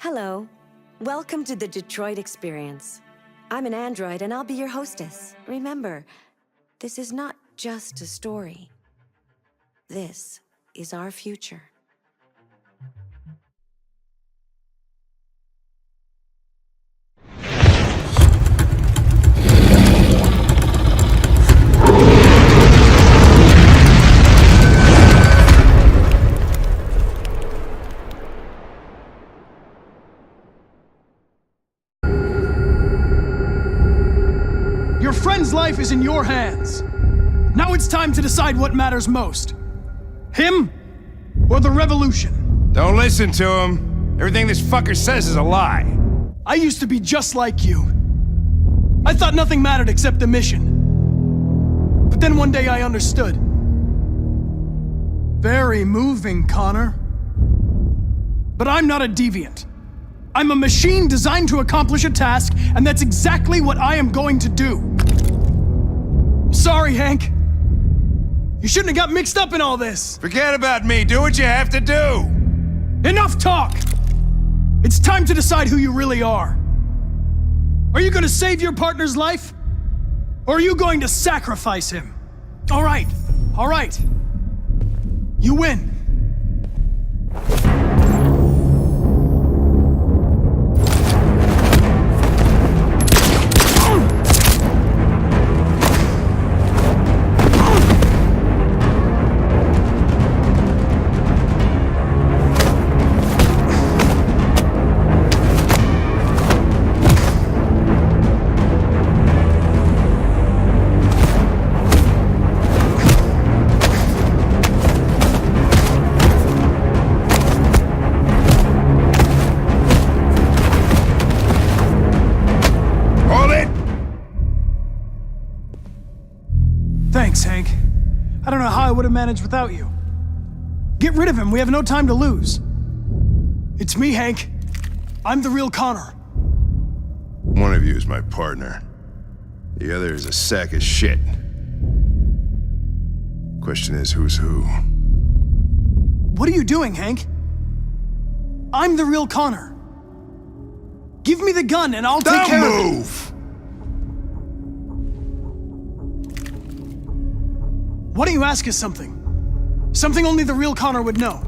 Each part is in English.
Hello. Welcome to the Detroit Experience. I'm an android and I'll be your hostess. Remember, this is not just a story. This is our future. Your friend's life is in your hands. Now it's time to decide what matters most. Him or the revolution? Don't listen to him. Everything this fucker says is a lie. I used to be just like you. I thought nothing mattered except the mission. But then one day I understood. Very moving, Connor. But I'm not a deviant. I'm a machine designed to accomplish a task, and that's exactly what I am going to do. Sorry, Hank. You shouldn't have got mixed up in all this. Forget about me. Do what you have to do. Enough talk! It's time to decide who you really are. Are you going to save your partner's life? Or are you going to sacrifice him? All right. You win. Thanks, Hank. I don't know how I would have managed without you. Get rid of him, we have no time to lose. It's me, Hank. I'm the real Connor. One of you is my partner. The other is a sack of shit. Question is, who's who? What are you doing, Hank? I'm the real Connor. Give me the gun and I'll take care of it. Don't move! Why don't you ask us something? Something only the real Connor would know.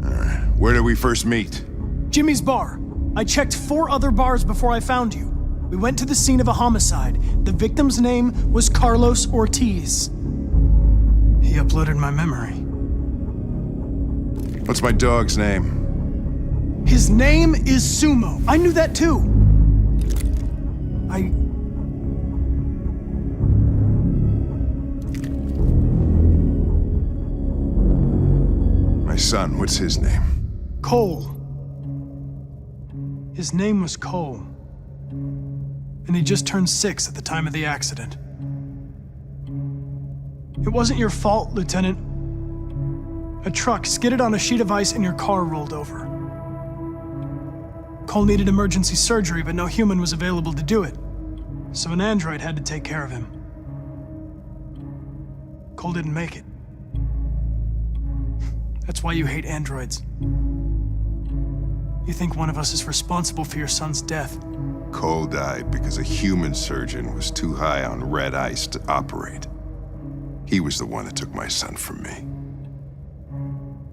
Alright, where did we first meet? Jimmy's bar. I checked 4 other bars before I found you. We went to the scene of a homicide. The victim's name was Carlos Ortiz. He uploaded my memory. What's my dog's name? His name is Sumo. I knew that too. My son, what's his name? Cole. His name was Cole. And he just turned 6 at the time of the accident. It wasn't your fault, Lieutenant. A truck skidded on a sheet of ice and your car rolled over. Cole needed emergency surgery, but no human was available to do it. So an android had to take care of him. Cole didn't make it. That's why you hate androids. You think one of us is responsible for your son's death. Cole died because a human surgeon was too high on red ice to operate. He was the one that took my son from me.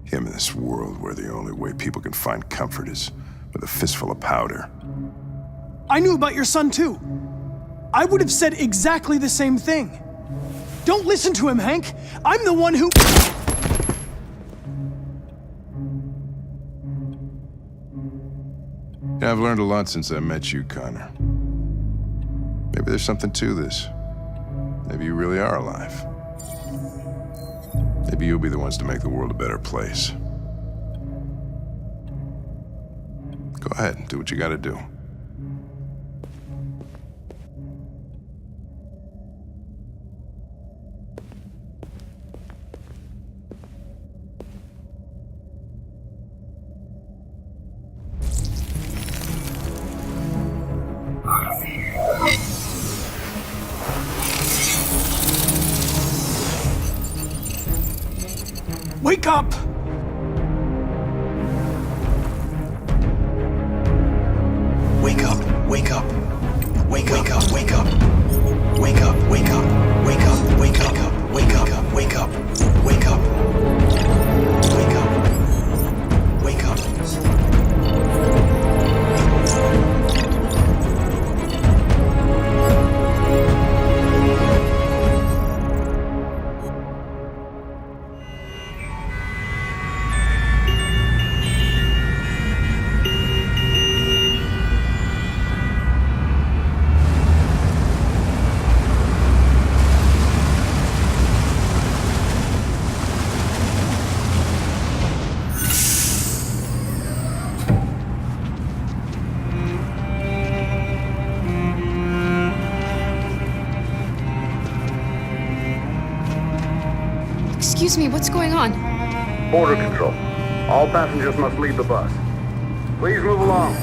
Him in this world where the only way people can find comfort is with a fistful of powder. I knew about your son too. I would have said exactly the same thing. Don't listen to him, Hank. I'm the one who... Yeah, I've learned a lot since I met you, Connor. Maybe there's something to this. Maybe you really are alive. Maybe you'll be the ones to make the world a better place. Go ahead and do what you gotta do. Wake up! Wake up. Wake up. Wake up. Wake up. Wake up. Wake up. Wake up. Wake up. Wake up. Wake up. Wake up. Wake up. Excuse me, what's going on? Border control. All passengers must leave the bus. Please move along.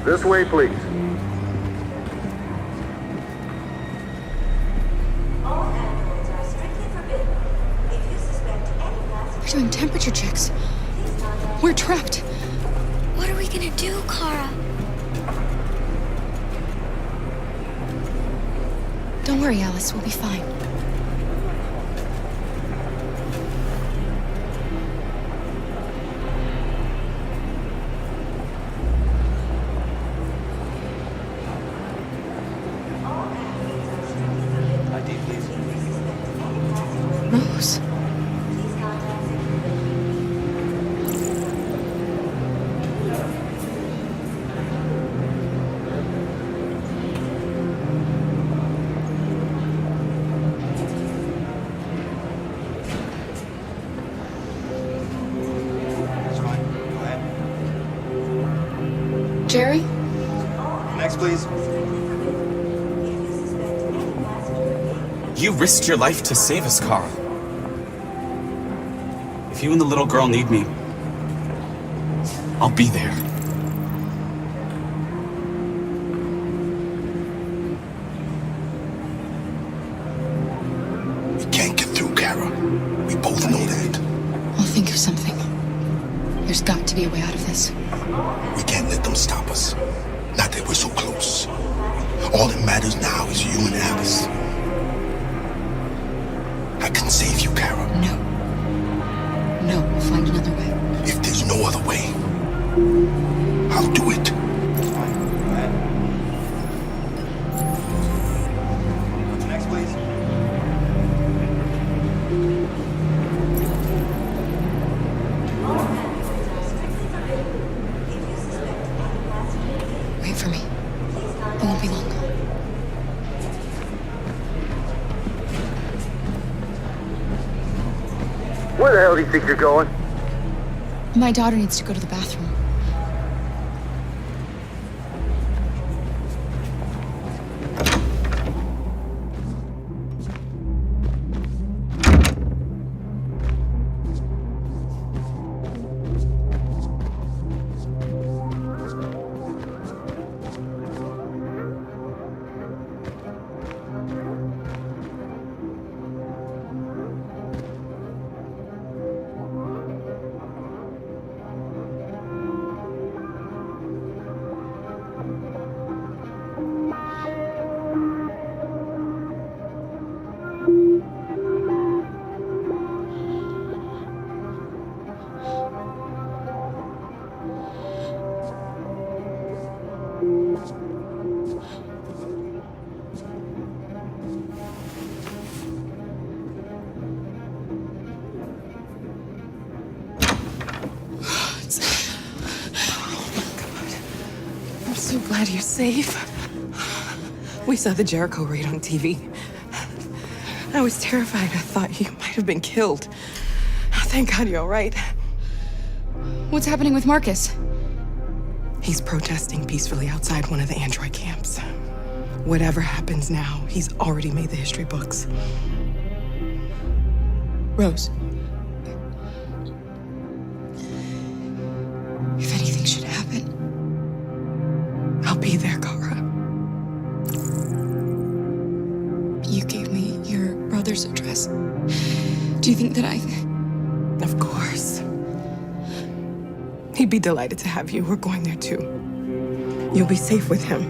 This way, please. All androids are strictly forbidden. If you suspect any passenger... We're doing temperature checks. We're trapped. What are we gonna do, Kara? Don't worry, Alice, we'll be fine. Rose? Jerry? Next, please. You risked your life to save us, Carl. If you and the little girl need me, I'll be there. We can't get through, Kara. We both know that. I'll think of something. There's got to be a way out of this. We can't let them stop us. Not that we're so close. All that matters now is you and Alice. I can save you, Kara. No. No, we'll find another way. If there's no other way, I'll do it. Next, please. Wait for me. It won't be long. Where the hell do you think you're going? My daughter needs to go to the bathroom. I'm so glad you're safe. We saw the Jericho raid on TV. I was terrified. I thought you might have been killed. Thank God you're all right. What's happening with Marcus? He's protesting peacefully outside one of the android camps. Whatever happens now, he's already made the history books. Rose. If anything should happen, I'll be there, Kara. father's address. Do you think that I... Of course. He'd be delighted to have you. We're going there too. You'll be safe with him.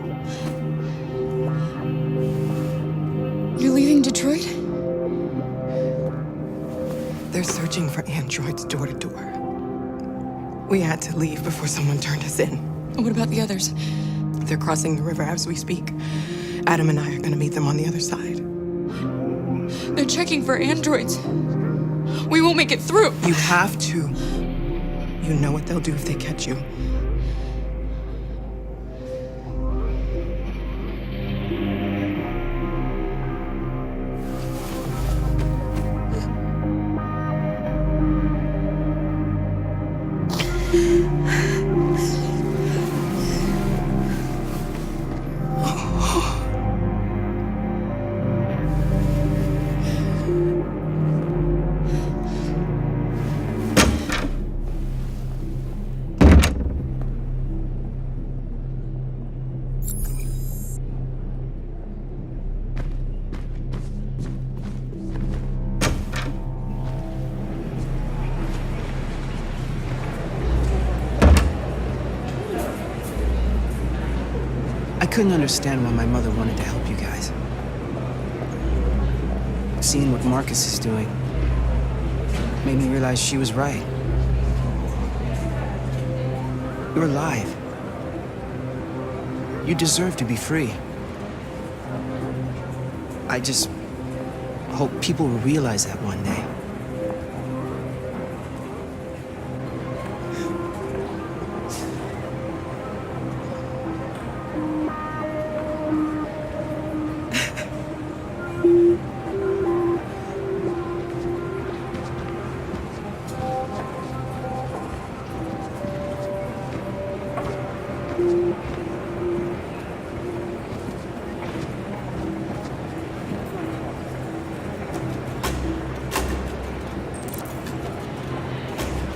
You're leaving Detroit? They're searching for androids door to door. We had to leave before someone turned us in. What about the others? They're crossing the river as we speak. Adam and I are gonna meet them on the other side. They're checking for androids. We won't make it through. You have to. You know what they'll do if they catch you. I couldn't understand why my mother wanted to help you guys. Seeing what Marcus is doing made me realize she was right. You're alive. You deserve to be free. I just hope people will realize that one day.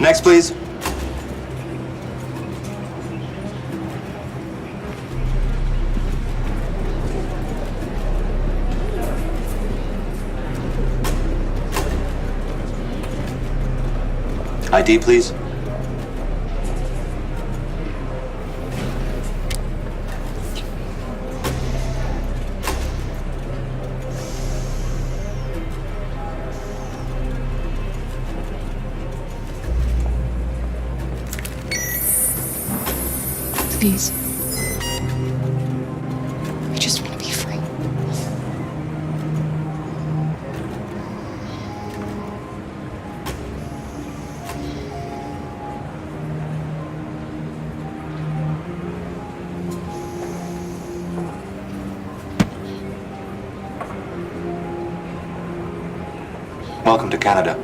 Next, please. ID, please. Please. I just want to be free. Welcome to Canada.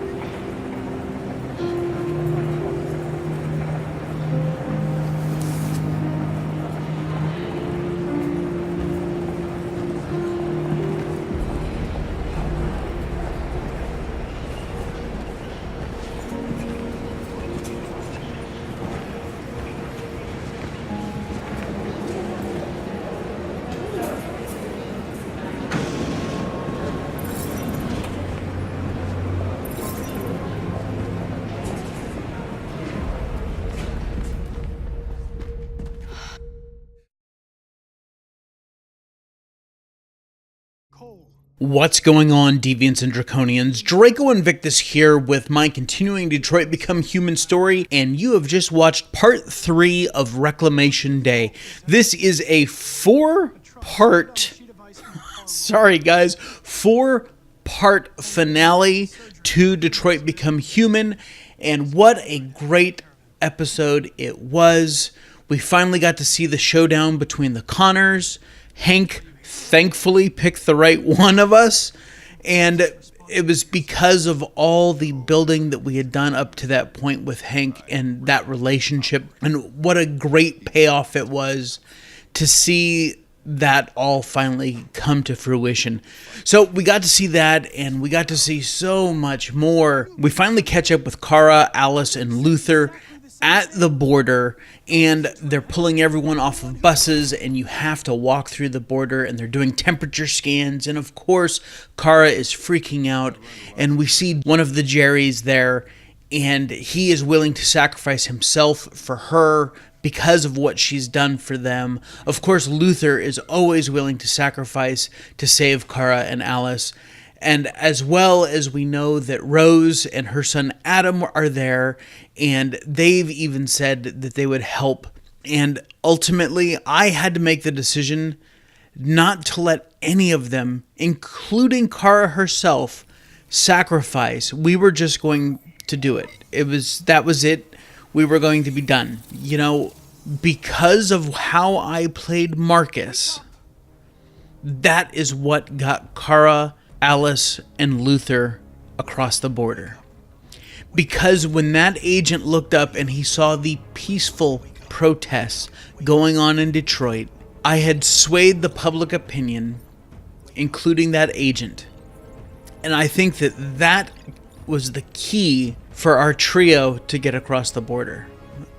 What's going on, Deviants and Draconians? Draco Invictus here with my continuing Detroit Become Human story, and you have just watched part 3 of Reclamation Day. This is a 4-part, sorry guys, 4-part finale to Detroit Become Human, and what a great episode it was. We finally got to see the showdown between the Connors. Hank thankfully picked the right one of us, and it was because of all the building that we had done up to that point with Hank and that relationship, and what a great payoff it was to see that all finally come to fruition. So we got to see that, and we got to see so much more. We finally catch up with Kara, Alice, and Luther at the border, and they're pulling everyone off of buses, and you have to walk through the border, and they're doing temperature scans, and of course Kara is freaking out, and we see one of the Jerrys there, and he is willing to sacrifice himself for her because of what she's done for them. Of course, Luther is always willing to sacrifice to save Kara and Alice. And as well as we know that Rose and her son Adam are there, and they've even said that they would help. And ultimately, I had to make the decision not to let any of them, including Kara herself, sacrifice. We were just going to do it. That was it. We were going to be done. You know, because of how I played Marcus, that is what got Kara, Alice, and Luther across the border. Because when that agent looked up and he saw the peaceful protests going on in Detroit, I had swayed the public opinion, including that agent. And I think that that was the key for our trio to get across the border.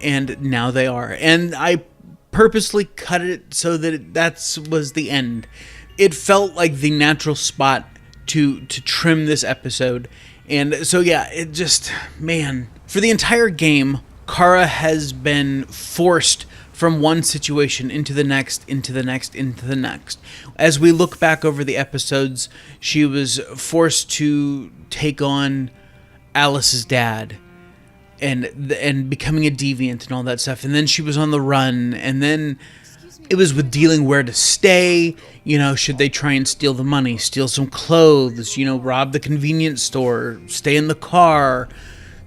And now they are. And I purposely cut it so that that was the end. It felt like the natural spot to trim this episode. And so yeah, it just, man, for the entire game, Kara has been forced from one situation into the next, into the next, into the next. As we look back over the episodes, she was forced to take on Alice's dad and becoming a deviant and all that stuff. And then she was on the run, and then it was with dealing where to stay. You know, should they try and steal the money, steal some clothes, you know, rob the convenience store, stay in the car,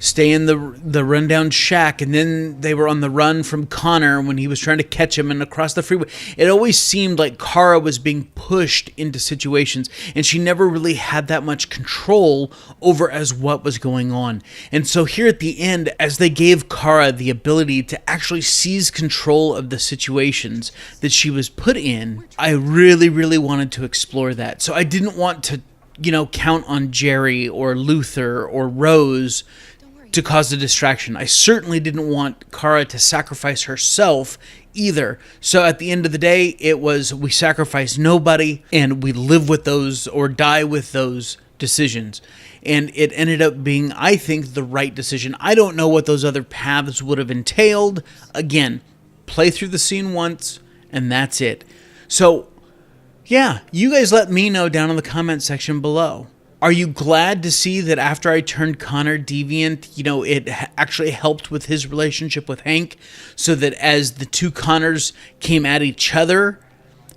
stay in the rundown shack. And then they were on the run from Connor when he was trying to catch him and across the freeway. It always seemed like Kara was being pushed into situations, and she never really had that much control over as what was going on. And so here at the end, as they gave Kara the ability to actually seize control of the situations that she was put in, I really, really wanted to explore that. So I didn't want to, you know, count on Jerry or Luther or Rose to cause a distraction. I certainly didn't want Kara to sacrifice herself either. So at the end of the day, it was we sacrifice nobody and we live with those or die with those decisions. And it ended up being, I think, the right decision. I don't know what those other paths would have entailed. Again, play through the scene once and that's it. So yeah, you guys let me know down in the comment section below. Are you glad to see that after I turned Connor deviant, you know, it actually helped with his relationship with Hank, so that as the two Connors came at each other,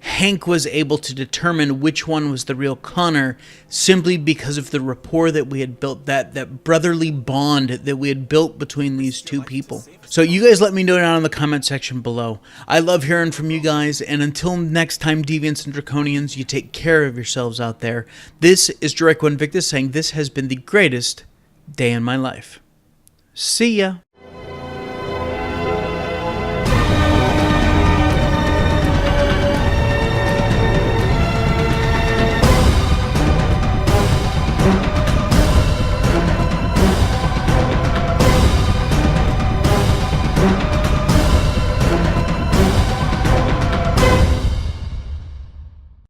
Hank was able to determine which one was the real Connor simply because of the rapport that we had built, that brotherly bond that we had built between these two people. So you guys let me know down in the comment section below. I love hearing from you guys, and until next time, Deviants and Draconians, you take care of yourselves out there. This is Draco Invictus saying this has been the greatest day in my life. See ya.